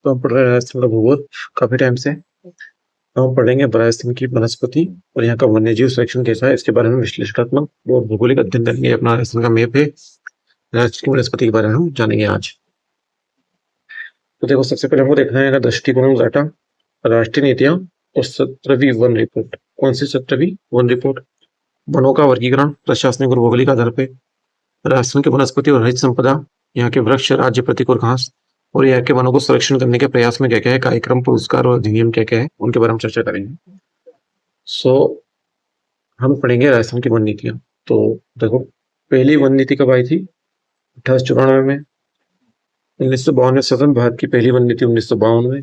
तो हम पढ़ रहे हैं राजस्थान का भूगोल काफी टाइम से। तो हम पढ़ेंगे राजस्थान की वनस्पति और यहाँ का वन्यजीव संरक्षण कैसा है, इसके बारे में विश्लेषणात्मक और भौगोलिक अध्ययन करेंगे। अपना राजस्थान का मैप है, राजस्थान की वनस्पति के बारे में हम जानेंगे आज। तो देखो, सबसे पहले हमको देखना है दृष्टिकोण डाटा, राष्ट्रीय नीतियां और 17वीं वन रिपोर्ट। कौन सी 17वीं वन रिपोर्ट? वनों का वर्गीकरण प्रशासनिक और भौगोलिक आधार पर, राजस्थान की वनस्पति और हरित संपदा, यहाँ के वृक्ष, राज्य प्रतीक और घास, और यहाँ के वनों को संरक्षण करने के प्रयास में क्या क्या है, कार्यक्रम, पुरस्कार और अधिनियम क्या क्या है, उनके बारे में चर्चा करेंगे। सो हम पढ़ेंगे राजस्थान की वन नीतियां। तो देखो, पहली वन नीति कब आई थी? 1894 में। 1952 में स्वतंत्र भारत की पहली वन नीति 1952 में।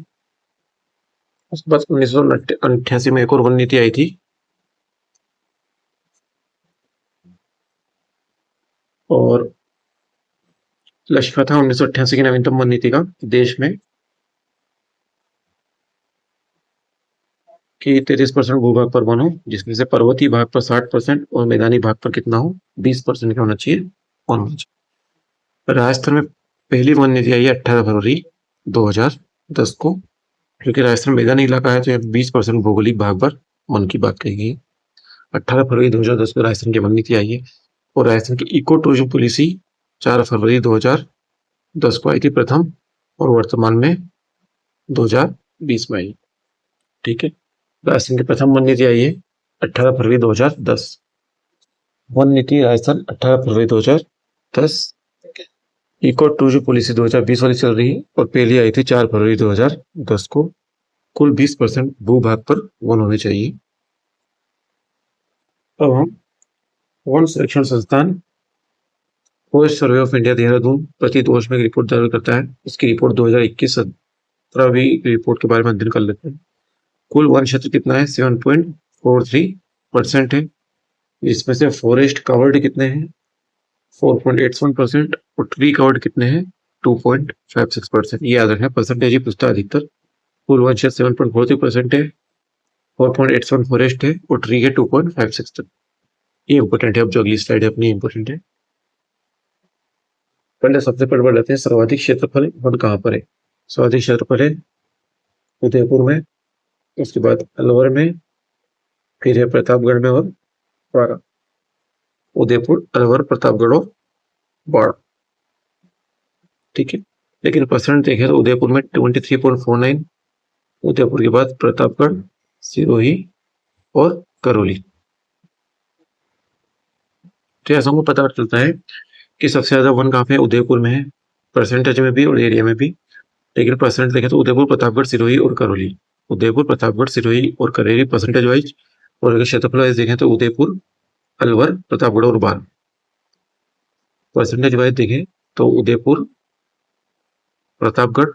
उसके बाद 1988 में एक और वन नीति आई थी, और लक्ष्य था 1988 की नवीनतम वन नीति का देश में कि 33% भूभाग पर वन हो, जिसमें से पर्वतीय भाग पर 60% और मैदानी भाग पर कितना हो, 20% का होना चाहिए वन होना चाहिए। राजस्थान में पहली वन नीति आई है 18 फरवरी 2010 को, क्योंकि राजस्थान मैदानी इलाका है तो 20% भौगोलिक भाग पर वन की बात कही गई। 18 फरवरी 2010 को राजस्थान की वन नीति आई है। और राजस्थान की इको टूरिज्म पॉलिसी 4 फरवरी 2010 को आई थी प्रथम, और वर्तमान में 2020 में आई। ठीक है, राजस्थान की प्रथम वन नीति आई है 18 फरवरी 2010। वन नीति राजस्थान 18 फरवरी 2010। इको टूरिज्म पॉलिसी 2020 वाली चल रही है, और पहली आई थी 4 फरवरी 2010 को। कुल 20% भूभाग पर वन होने चाहिए। अब हम वन संरक्षण संस्थान forest survey of India Dehradun प्रति 2 वर्ष में एक रिपोर्ट जारी करता है। इसकी रिपोर्ट 2021-17वीं रिपोर्ट के बारे में अध्ययन कर लेते हैं। कुल वन क्षेत्र कितना है? 7.43% है। इसमें से फॉरेस्ट कवर्ड कितने हैं? 4.87%, और ट्री कवर्ड कितने हैं? 2.56%। ये याद रखना, परसेंटेज ही पूछता है अधिकतर। कुल वन क्षेत्र 7.43% है, 4.87 फॉरेस्ट है, और ट्री है 2.56 तक। ये इंपॉर्टेंट है। अब जो अगली स्लाइड है अपनी इंपॉर्टेंट है। पहले सबसे पहले बढ़ लेते हैं, सर्वाधिक क्षेत्रफल वन कहाँ पर है? सर्वाधिक क्षेत्रफल है उदयपुर में, उसके बाद अलवर में, फिर है प्रतापगढ़ में और बाड़ा। उदयपुर, अलवर, प्रतापगढ़ और बाड़ा। ठीक है, लेकिन परसेंट देखें तो उदयपुर में 23.49, उदयपुर के बाद प्रतापगढ़, सिरोही और करौली। तो ऐसा हमको पता चलता है कि सबसे ज्यादा वन कहाँ पे है? उदयपुर में है, परसेंटेज में भी और एरिया में भी। लेकिन परसेंट देखें तो उदयपुर, प्रतापगढ़, सिरोही और करौली। उदयपुर, प्रतापगढ़, सिरोही और करौली परसेंटेज वाइज। और अगर क्षेत्रफल वाइज देखें तो उदयपुर, अलवर, प्रतापगढ़ और बाढ़। परसेंटेज वाइज देखें तो उदयपुर, प्रतापगढ़,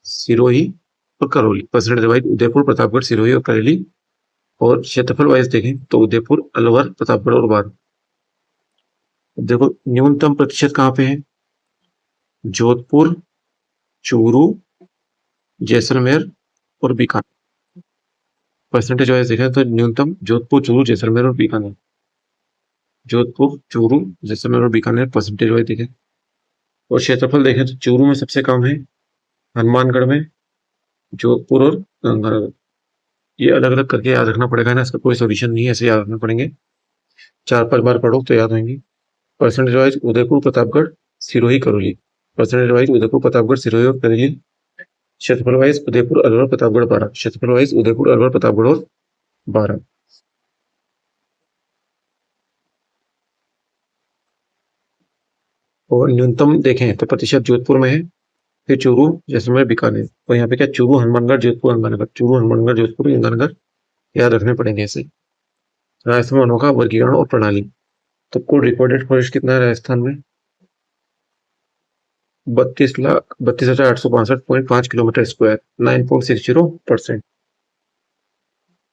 सिरोही और करौली। परसेंटेज वाइज उदयपुर, प्रतापगढ़, सिरोही और करौली। और क्षेत्रफल वाइज देखें तो उदयपुर, अलवर, प्रतापगढ़ और बाढ़। देखो, न्यूनतम प्रतिशत कहाँ पे है? जोधपुर, चूरू, जैसलमेर और बीकानेर। परसेंटेज वाइज देखें तो न्यूनतम जोधपुर, चूरू, जैसलमेर और बीकानेर। जोधपुर, चूरू, जैसलमेर और बीकानेर परसेंटेज वाइज देखें। और क्षेत्रफल देखें तो चूरू में सबसे कम है, हनुमानगढ़ में, जोधपुर और गंगानगर। ये अलग अलग करके याद रखना पड़ेगा ना, इसका कोई सोल्यूशन नहीं है, ऐसे याद रखना पड़ेंगे। 4-5 बार पढ़ो तो याद होंगी। Percentage wise Udaipur, Pratapgarh, Sirohi, Karauli. Percentage wise Udaipur, Pratapgarh, Sirohi और करौली। क्षेत्रफल वाइज उदयपुर, अलवर, प्रतापगढ़, बारह। क्षेत्रफल वाइज उदयपुर, अलवर, प्रतापगढ़ और बारह। और न्यूनतम देखें तो प्रतिशत जोधपुर में है, फिर चूरू, जैसलमेर, बीकानेर। और यहाँ पे क्या? चूरू, हनुमानगढ़, जोधपुर, गंगानगर। चूरू, हनुमानगढ़, जोधपुर, गंगानगर याद रखने पड़ेंगे ऐसे। राजस्थान वनों का वर्गीकरण और प्रणाली। तो कुल रिकॉर्डेड फॉरेस्ट कितना है राजस्थान में? 32,32,862.5 किलोमीटर स्क्वायर, 9.60%।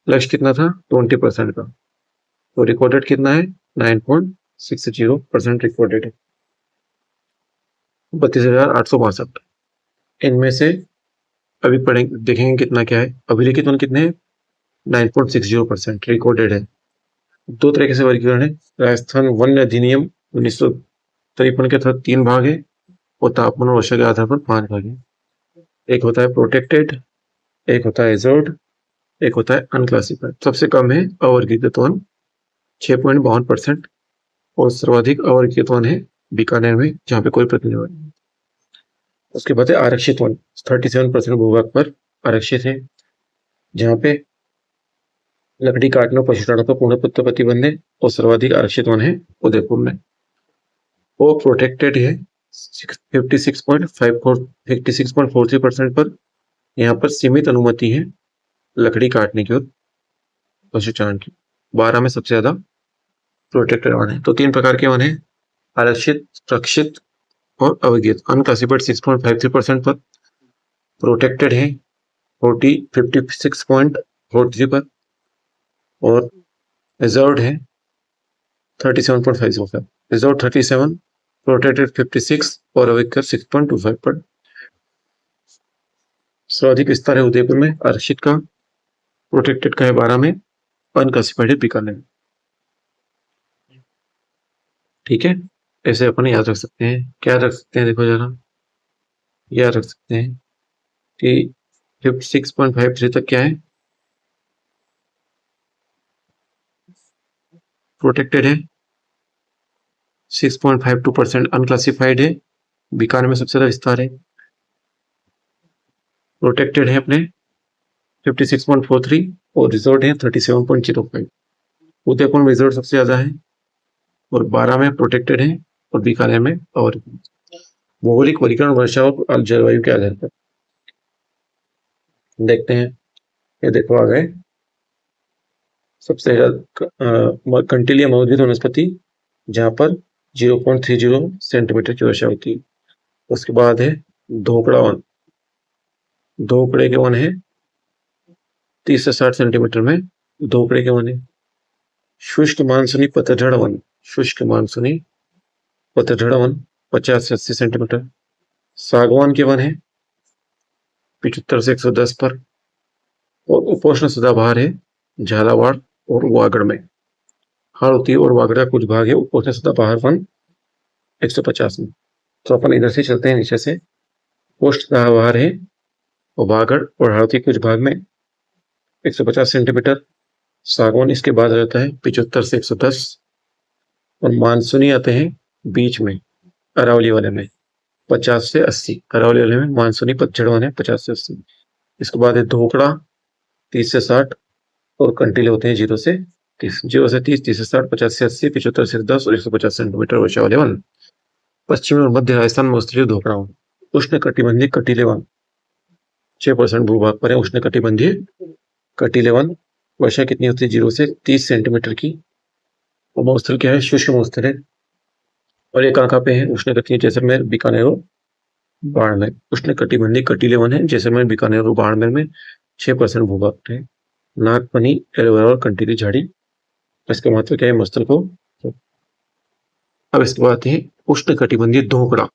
लक्ष्य कितना था? 20% का। तो रिकॉर्डेड कितना है? 9.60% रिकॉर्डेड है। 32,862। इनमें से अभी पढ़ेंगे, देखेंगे कितना क्या है। अभिलेखित वन कितने हैं? 9.60% रिकॉर्डेड है। दो तरीके से वर्गीकरण है। राजस्थान वन अधिनियम 1953 के तहत 3 भाग है, और तापमान और वर्षा के आधार पर 5 भाग है। एक होता है प्रोटेक्टेड, एक होता है रिजर्व्ड, एक होता है अनक्लासिफाइड। सबसे कम है अवर्गीकृत वन 6.52% और सर्वाधिक अवर्गीकृत वन है बीकानेर में, जहाँ पे कोई प्रतिनिधि नहीं। उसके बाद है आरक्षित वन, 37% भूभाग पर आरक्षित है, जहाँ पे लकड़ी काटने और पशुचारण पर पूर्ण प्रतिबंध है, और सर्वाधिक आरक्षित वन है उदयपुर में। वो प्रोटेक्टेड है 56.43% पर। यहाँ पर सीमित अनुमति है लकड़ी काटने की और पशुचारण की। 12 में सबसे ज्यादा प्रोटेक्टेड वन है। तो 3 प्रकार के वन है, आरक्षित, रक्षित और अवगीत। अनक्लासिफाइड 6.53% पर, प्रोटेक्टेड है 56.43 पर, और रिजर्व्ड है 37.50 पर। रिजर्व 37, प्रोटेक्टेड 56 और अवगीत 6.25 पर। सर्वाधिक विस्तार है उदयपुर में आरक्षित का, प्रोटेक्टेड का है 12 में, अनक्लासिफाइड है बीकानेर में। ठीक है, ऐसे अपन याद रख सकते हैं। क्या रख सकते हैं, देखो जरा, याद रख सकते हैं कि 56.53 तक क्या है, प्रोटेक्टेड है, 6.52% अनक्लासिफाइड है, बीकानेर में सबसे ज्यादा विस्तार है। प्रोटेक्टेड है अपने 56.43 और रिजर्व है 37.05। उदयपुर में रिजर्व सबसे ज्यादा है और 12 में प्रोटेक्टेड है और बीकानेर में। और भौगोलिक वर्गीकरण वर्षा और जलवायु के आधार पर देखते हैं। ये देखो आ गए सबसे ज्यादा कंटिलिया मौजूद वनस्पति, जहां पर 0.30 सेंटीमीटर की वर्षा होती है। उसके बाद है धोकड़ा वन, धोकड़े के वन है 30 से 60 सेंटीमीटर में धोकड़े के वन है। शुष्क मानसूनी पतझड़ वन, शुष्क मानसूनी पतझड़ वन 50 से 80 सेंटीमीटर। सागवान के वन है 75 से 110 पर, और उपोष्ण सदाबहार है झालावाड़ और वागड़ में। हाड़ौती और वागड़ का कुछ भाग है उपोष्ण सदाबहार वन 150 में। तो अपन इधर से चलते हैं नीचे से। उपोष्ण सदाबहार है और वागड़ और हाड़ौती कुछ भाग में 150 सेंटीमीटर। सागवान इसके बाद आ जाता है 75 से 110, और मानसूनी आते हैं बीच में अरावली वाले में 50 से 80। अरावली वाले में मानसूनी पतझड़ वन है 50 से 80। इसके बाद है धोकड़ा 30 से 60, और कंटीले होते हैं 0 से 30, 0 से 30, 30 से 60, 50 से 80, 75 से 10 और 150 सेंटीमीटर वर्षा वाले वन। पश्चिमी और मध्य राजस्थान में स्थित धोकड़ा वन। उष्ण कटिबंधीय कटीले वन 6% भूभाग पर है। उष्ण कटिबंधीय कटीले वन, वर्षा कितनी होती है 0 से 30 सेंटीमीटर की। और मौस्थल क्या है, शुष्क मौस्थल है। और ये कहाँ पे है, उष्ण कटिबंधीय जैसलमेर, बीकानेर और बाड़मेर। उष्ण कटिबंधीय कटीले वन है जैसलमेर, बीकानेर और बाड़मेर में 6% भूभाग है। नागफनी, एलोवेरा और कंटीली झाड़ी, इसका महत्व क्या है मस्तल को। अब इसके बाद है उष्ण कटिबंधीय धोकड़ा,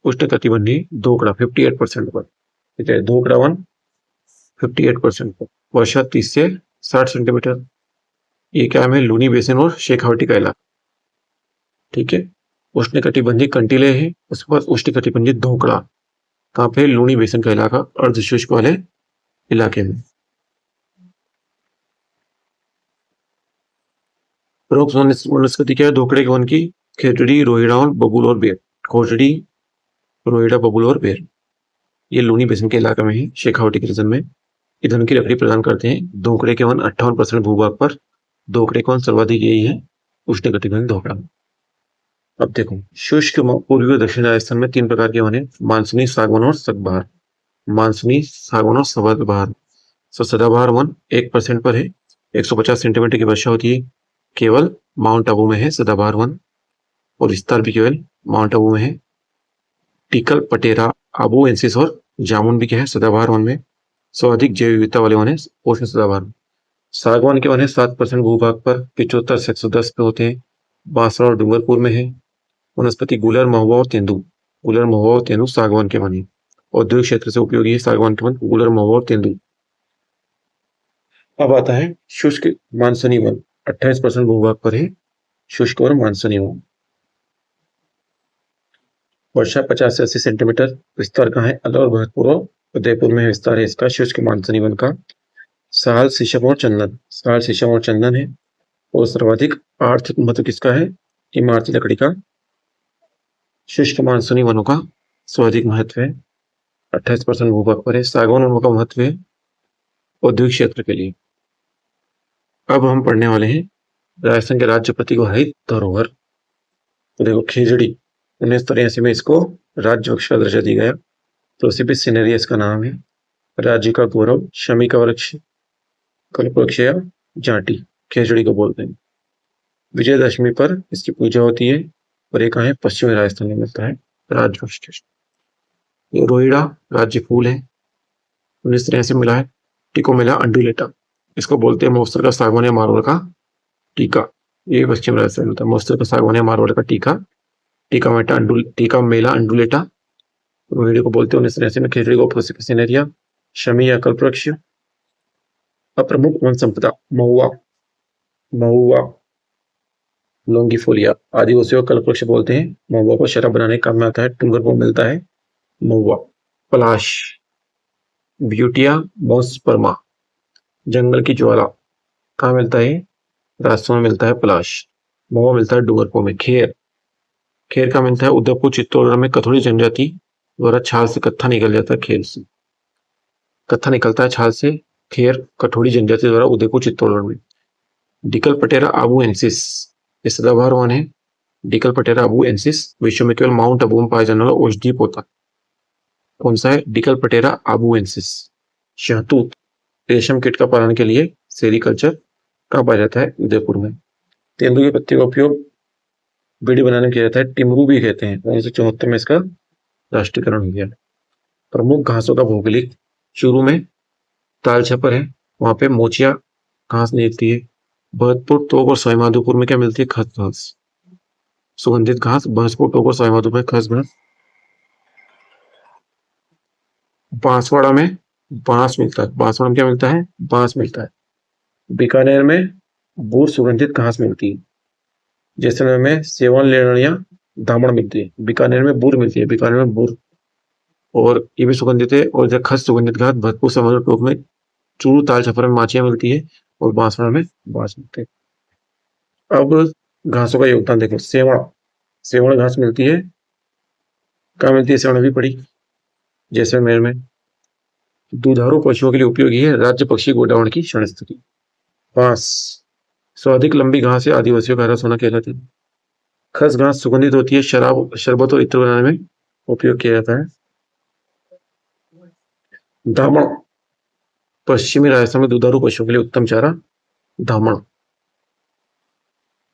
उष्ण कटिबंधीय धोकड़ा 58% पर, ठीक है। धोकड़ा वन 58% पर, वर्षा 30 से 60 सेंटीमीटर। ये क्या है, लूनी बेसिन और शेखावटी का इलाका, ठीक है। उष्ण कटिबंधीय कंटीले है, उसके बाद उष्ण कटिबंधीय धोकड़ा कहाँ पे, लूनी बेसिन का इलाका, अर्धशुष्क वाले इलाके में। प्रमुख वनस्पति क्या है धोकड़े के वन की, खेतड़ी, रोहिड़ा और बबूल और बेर। खोजड़ी, रोहिड़ा, बबूल और बेर, ये लूनी बेसिन के इलाके में है, शेखावटी के रीजन में। ईंधन की लकड़ी प्रदान करते हैं। धोकड़े के वन 58% भूभाग पर, धोकड़े के वन सर्वाधिक यही है उष्ण कटिबंधीय धोकड़ा। अब देखो शुष्क पूर्वी और दक्षिण राजस्थान में 3 प्रकार के वन है, मानसूनी, सागवान और सदाबहार। मानसूनी, सागवान और सदाबहार। सदाबहार वन 1% पर है, 150 सेंटीमीटर की वर्षा होती है। केवल माउंट आबू में है सदाबहार वन, और विस्तार भी केवल माउंट आबू में है। टीकल, पटेरा, आबू एंसिस और जामुन भी क्या है सदाबहार वन में। सर्वाधिक जैव विविधता वाले वन है उष्ण सदाबहार। सागवान के वन है 7% भूभाग पर, 75 से 110 पे होते हैं। बांसवाड़ा और डूंगरपुर में है। वनस्पति गुलर, महुआ और तेंदू, गुलर, महुआ और तेंदू सागवान के वन है। औद्योगिक क्षेत्र से उपयोगी है सागवान के वन, गुलर, महुआ और तेंदू। अब आता है शुष्क मानसूनी वन, 28% भूभाग पर है शुष्क और मानसूनी वन। वर्षा 50 से 80 सेंटीमीटर। विस्तार कहाँ है, अलवर, भरतपुर और उदयपुर में विस्तार है इसका शुष्क मानसूनी वन का। साल, शीशम और चंदन, साल, शीशम और चंदन है। और सर्वाधिक आर्थिक महत्व किसका है? इमारती लकड़ी का। शुष्क मानसूनी वनों का सर्वाधिक महत्व है, 28% भूभाग पर है। सागौन वनों का महत्व है औद्योगिक क्षेत्र के लिए। अब हम पढ़ने वाले हैं राजस्थान के राज्यपति को हरित धरोहर। तो देखो, खेजड़ी 1983 में इसको राज्य वृक्ष का दर्जा दिया गया। प्रोसिपिस सिनेरिया इसका नाम है। राज्य का गौरव, शमी का वृक्ष, कल्पवृक्ष या जाटी खेजड़ी को बोलते हैं। विजयदशमी पर इसकी पूजा होती है और ये कहाँ है? पश्चिमी राजस्थान में मिलता है राजवृक्ष। ये रोहिड़ा राज्य फूल है, 1983 मिला है। टिकोमेला अंडुलेटा, इसको बोलते हैं मोस्तर का सागवान या मारवाड़ का टीका। ये पश्चिम राजस्थान में मिलता है, मोस्तर का सागवान या मारवाड़ का टीका। टीका मेला अंडुलेटा रोहिड़ी को बोलते हैं 1983 में। खेजड़ी को प्रोसिपिस सिनेरिया, शमी या कल्पवृक्ष। अप्रमुख वन संपदा महुआ, महुआ लोंगिफोलिया, आदिवासियों का कल्पवृक्ष बोलते हैं। महुआ को शराब बनाने के काम में आता है। डूंगरपुर मिलता है महुआ। पलाश, ब्यूटिया बॉस्पर्मा, जंगल की ज्वाला, कहाँ मिलता है? राजस्थान में मिलता है पलाश। महुआ मिलता है डूंगरपुर में। खेर, खेर का मिलता है उदयपुर चित्तौड़गढ़ में कथोड़ी जनजाति द्वारा छाल से कत्था निकल जाता है। खेर से कत्था निकलता है छाल से। खेर कठोड़ी जनजाति द्वारा उदयपुर चित्तौड़गढ़ में। डिकल पटेरा आबुएंसिस, ये सदाबहार वन है। डिकल पटेरा आबुएंसिस विश्व में केवल माउंट आबू में पाया जाने वाला औषधीय पौधा कौन सा है? डिकल पटेरा आबुएंसिस। शहतूत, रेशम कीट का पालन के लिए सेरिकल्चर कहाँ पाया जाता है? उदयपुर में। तेंदुए के पत्ते का उपयोग बीड़ी बनाने में किया जाता है। टिमरू भी कहते हैं। 1974 में इसका राष्ट्रीयकरण हो गया। प्रमुख घासों का भौगोलिक, शुरू में ताल छपर है, वहां पे मोचिया घास मिलती है। भरतपुर, टोक और सवाईमाधोपुर में क्या मिलती है? खस घास, सुगंधित घास। भरतपुर, टोक और सवाईमाधोपुर में खस घास। बांसवाड़ा में बांस मिलता है। बांसवाड़ा में क्या मिलता है? बांस मिलता है। बीकानेर में बूर सुगंधित घास मिलती है। जैसलमेर में सेवन लेणिया दामण मिलती है। बीकानेर में बूर मिलती है। बीकानेर में बूर और ये भी सुगंधित है। और इधर खस सुगंधित घास। भरतपुर, सवाईमाधोपुर, टोक में चूरू, ताल छपर में माचिया मिलती है और बांसवाड़ा में बांस मिलते हैं। अब घासों का योगदान देखो। सेवण, सेवण घास मिलती है। कहाँ मिलती है सेवण? भी पड़ी जैसलमेर में। दुधारू पशुओं के लिए उपयोगी है। राज्य पक्षी गोडावण की क्षणस्तरी। बांस, स्वाधिक लंबी घास है, आदिवासियों का हरा सोना कहलाती है। खस घास सुगंधित होती है, शराब, शरबत और इत्र बनाने में उपयोग किया जाता है। धामण, पश्चिमी राजस्थान में दुधारू पशुओं के लिए उत्तम चारा धामण।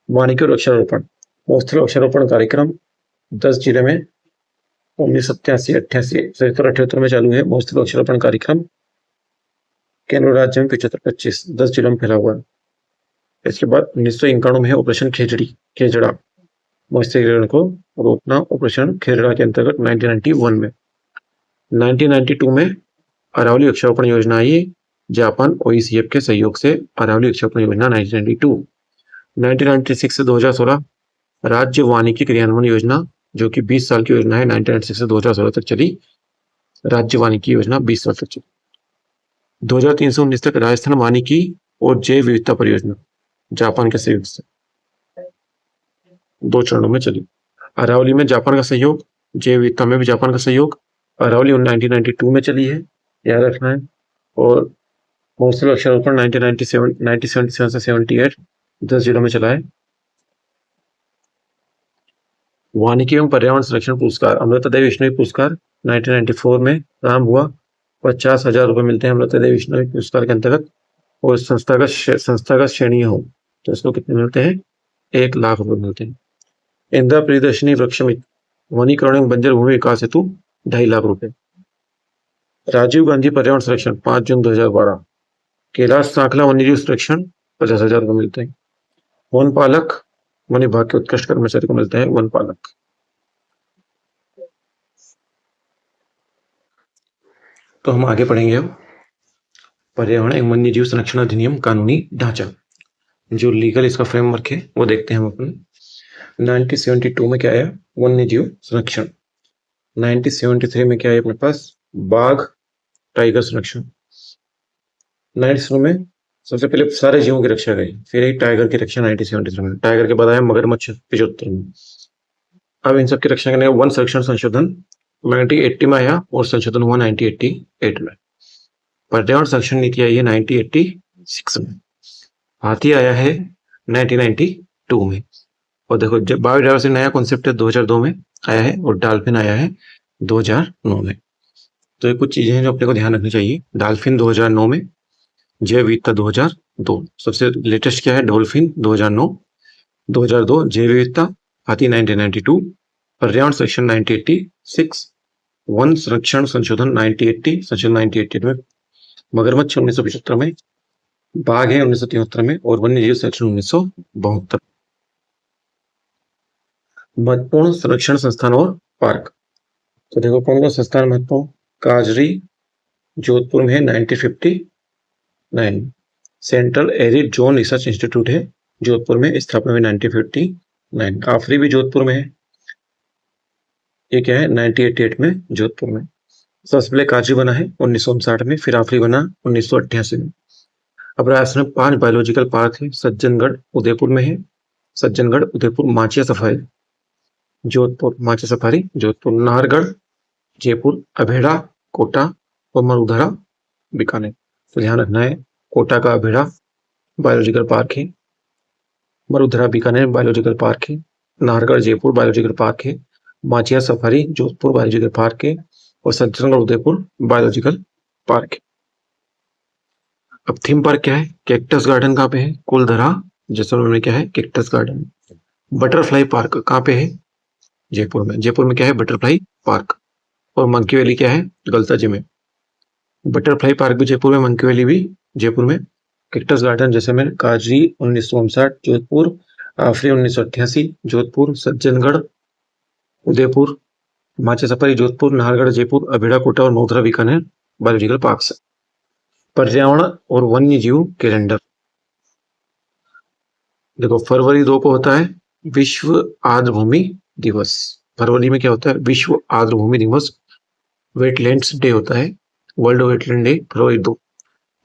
वानिकी और वृक्षारोपण, महोत्सव वृक्षारोपण कार्यक्रम 10 जिले में 1987, 88, 77, 78 में चालू है। महोत्सव वृक्षारोपण कार्यक्रम केंद्र राज्य में 75, 25, 10 जिलों में फैला हुआ है। इसके बाद 1991 में है ऑपरेशन खेजड़ी, खेजड़ा मत्स्यग्रहण को रोकना। ऑपरेशन खेजड़ा के अंतर्गत 1991 में। 1992 में अरावली वृक्षारोपण योजना आई, जापान ओईसीएफ के सहयोग से। अरावली वृक्षारोपण योजना 1992। 1996 से 2016 राज्य वानिकी क्रियान्वयन योजना, जो कि 20 साल की योजना है। 1996 से 2016 तक चली राज्य वानिकी योजना, 20 साल तक चली। 2003 से 19 तक राजस्थान वानिकी और जैव विविधता परियोजना, जापान के सहयोग से 2 चरणों में चली। अरावली में जापान का सहयोग, जैव विविधता में भी जापान का सहयोग। अरावली 1992 में चली है, याद रखना है। और महोत्सव वृक्षारोपण 1977 से 78 10 जिलों में चला है। वानिकी एवं पर्यावरण संरक्षण पुरस्कार, अमृता देवी विश्नोई पुरस्कार 1994 में प्रारंभ हुआ। 50,000 रुपए मिलते हैं अमृता देवी विश्नोई पुरस्कार के अंतर्गत। और संस्थागत श्रेणी हो तो इसको कितने मिलते हैं? 1 लाख रुपए मिलते हैं। इंदिरा प्रियदर्शनी वृक्षमित्र वनीकरण एवं बंजर भूमि विकास हेतु 2.5 लाख रुपए। राजीव गांधी पर्यावरण संरक्षण 5 जून 2012। कैलाश सांखला वन्यजीव संरक्षण 50,000 रुपए मिलते हैं। वन पालक वन विभाग के उत्कृष्ट कर्मचारी को मिलता है वन पालक। तो हम आगे पढ़ेंगे अब पर्यावरण एवं वन्य जीव संरक्षण अधिनियम कानूनी ढांचा, जो लीगल इसका फ्रेमवर्क है वो देखते हैं हम अपने। 1972 में क्या आया? वन्य जीव संरक्षण। 1973 में क्या है अपने पास? बाघ टाइगर संरक्षण। 1993 में सबसे पहले सारे जीवों की रक्षा गई, फिर एक टाइगर की रक्षा 1973 में। टाइगर के बाद आया मगरमच्छ 75 में। अब इन सब की रक्षा करने वन संरक्षण संशोधन 1980 में आया और संशोधन हुआ 1988 में। पर्यावरण संरक्षण नीति आई है 1986 में। हाथी आया है 1992 में। और देखो जब बायोडायवर्सिटी नया कॉन्सेप्ट है 2002 में आया है और डॉल्फिन आया है 2009 में। तो ये कुछ चीजें हैं जो अपने को ध्यान रखनी चाहिए। डॉल्फिन 2009 में, जैव विविधता 2002। सबसे लेटेस्ट क्या है? डॉल्फिन 2009, 2002 जैव विविधता, हाथी 1992, पर्यावरण संरक्षण 1986, वन संरक्षण संशोधन 1980 संशोधन 1988 में, मगरमच्छ 1975 में, बाघ है 1973 में और वन्य जीव संरक्षण 1972। महत्वपूर्ण संरक्षण संस्थान और पार्क। तो देखो कौन कौन संस्थान महत्वपूर्ण? काजरी जोधपुर में है 1959। Central arid zone research institute है जोधपुर में, स्थापना हुई 1959। आफरी भी जोधपुर में है, ये क्या है 1988 में जोधपुर में। सबसे पहले काजरी बना है 1959 में, फिर आफरी बना 1988 में। अब राजस्थान में 5 बायोलॉजिकल पार्क है। सज्जनगढ़ उदयपुर में है, सज्जनगढ़ उदयपुर। Machia safari Jodhpur, Machia safari Jodhpur. नाहरगढ़ जयपुर, अभेड़ा कोटा और मरुधरा बीकानेर। तो ध्यान रखना है, कोटा का अभेड़ा बायोलॉजिकल पार्क है, मरुधरा बीकानेर बायोलॉजिकल पार्क है, नाहरगढ़ जयपुर बायोलॉजिकल पार्क है, Machia safari Jodhpur biological park है और सज्जनगढ़ उदयपुर बायोलॉजिकल पार्क है। अब थीम पार्क क्या है? कैक्टस गार्डन कहाँ पे है? कुलधरा जैसलमेर में क्या है? Cactus garden. बटरफ्लाई पार्क कहाँ पे है? जयपुर में। जयपुर में क्या है? Butterfly park. और मंकी वैली क्या है? गलता में। बटरफ्लाई पार्क भी जयपुर में, मंकी वैली भी जयपुर में। Cactus garden Jaisalmer. काजरी 1959 जोधपुर, आफरी 1988 जोधपुर, सज्जनगढ़ उदयपुर, माचिया सफारी जोधपुर, नाहरगढ़ जयपुर, अभेड़ा कोटा और मरुधरा बीकानेर बायोलॉजिकल पार्क। पर्यावरण और वन्य जीव कैलेंडर। देखो फरवरी 2 को होता है विश्व आर्द्रभूमि दिवस। फरवरी में क्या होता है? विश्व आर्द्रभूमि दिवस। वेटलैंड्स डे होता है, वर्ल्ड वेटलैंड डे फरवरी 2।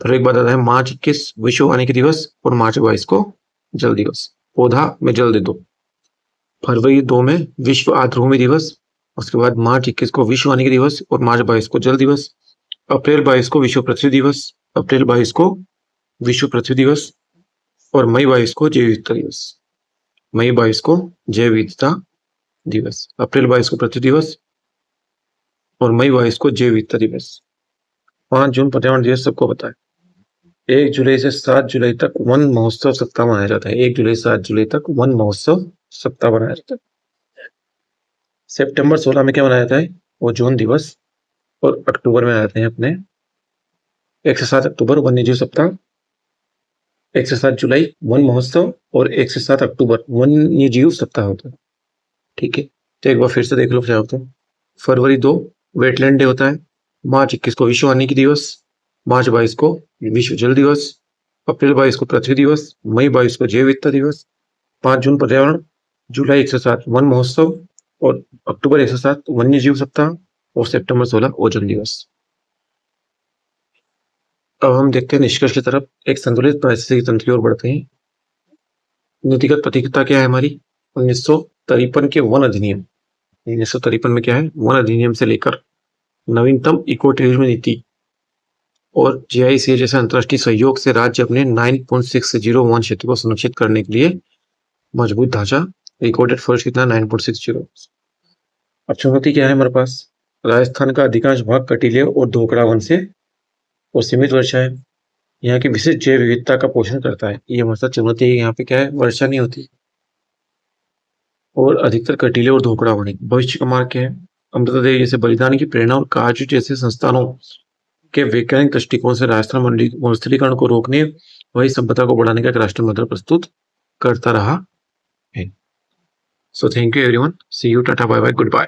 फिर एक बात आता है मार्च 21 विश्व वानिकी दिवस और मार्च 22 को जल दिवस। पौधा में जल दे दो। फरवरी 2 में विश्व आर्द्रभूमि दिवस, उसके बाद मार्च 21 को विश्व वानिकी दिवस और मार्च 22 को जल दिवस। अप्रैल 22 को विश्व पृथ्वी दिवस, अप्रैल 22 को विश्व पृथ्वी दिवस और मई 22 को जैव विविधता दिवस। मई 22 को जैव विविधता दिवस, अप्रैल 22 को पृथ्वी दिवस और मई 22 को जैव विविधता दिवस। 5 जून पर्यावरण दिवस सबको पता है। 1 जुलाई से 7 जुलाई तक वन महोत्सव सप्ताह मनाया जाता है। 1 जुलाई से 7 जुलाई तक वन महोत्सव सप्ताह मनाया जाता है। सितंबर 16 में क्या मनाया जाता है? ओजोन दिवस। और अक्टूबर में आते हैं अपने 1 से 7 अक्टूबर वन्य जीव सप्ताह, 1 से 7 जुलाई वन महोत्सव और 1 से 7 अक्टूबर वन्य जीव सप्ताह होता है। ठीक है, तो एक बार फिर से देख लो क्या होता है। फरवरी 2 वेटलैंड डे होता है, मार्च 21 को विश्व वानिकी दिवस, मार्च 22 को विश्व जल दिवस, अप्रैल 22 को पृथ्वी दिवस, मई 22 को जैव विविधता दिवस, 5 जून पर्यावरण, जुलाई 1 से 7 वन महोत्सव और अक्टूबर 1 से 7 वन्य जीव सप्ताह और सितंबर 16 ओजोन दिवस। अब हम देखते हैं निष्कर्ष की तरफ। एक संतुलित पारिस्थितिकी तंत्र की ओर बढ़ते हैं। नीतिगत प्रतियोगिता क्या है हमारी? 1953 के वन अधिनियम। 1953 में क्या है? वन अधिनियम से लेकर नवीनतम इको टूरिज्म नीति और GICA जैसे अंतर्राष्ट्रीय सहयोग से राज्य अपने 9.60 वन क्षेत्र को सुनिश्चित करने के लिए मजबूत ढांचा। रिकॉर्डेड फॉरेस्ट कितना? 9.60। अब चुनौती क्या है हमारे पास? राजस्थान का अधिकांश भाग कटीले और धोकड़ा वन से और सीमित वर्षा है, यहाँ की विशिष्ट जैव विविधता का पोषण करता है। ये हमारे साथ चुनौती है। यहाँ पे क्या है? वर्षा नहीं होती और अधिकतर कटीले और धोकड़ा वन है। भविष्य का मार्ग क्या है? अमृता देवी जैसे बलिदान की प्रेरणा और काजू जैसे संस्थानों के वैज्ञानिक दृष्टिकोण से राजस्थान मरुस्थलीकरण को रोकने, वही संपदा को बढ़ाने का एक राष्ट्रीय मंत्र प्रस्तुत करता रहा है। So thank you everyone, see you, टाटा, बाय बाय, गुड बाय।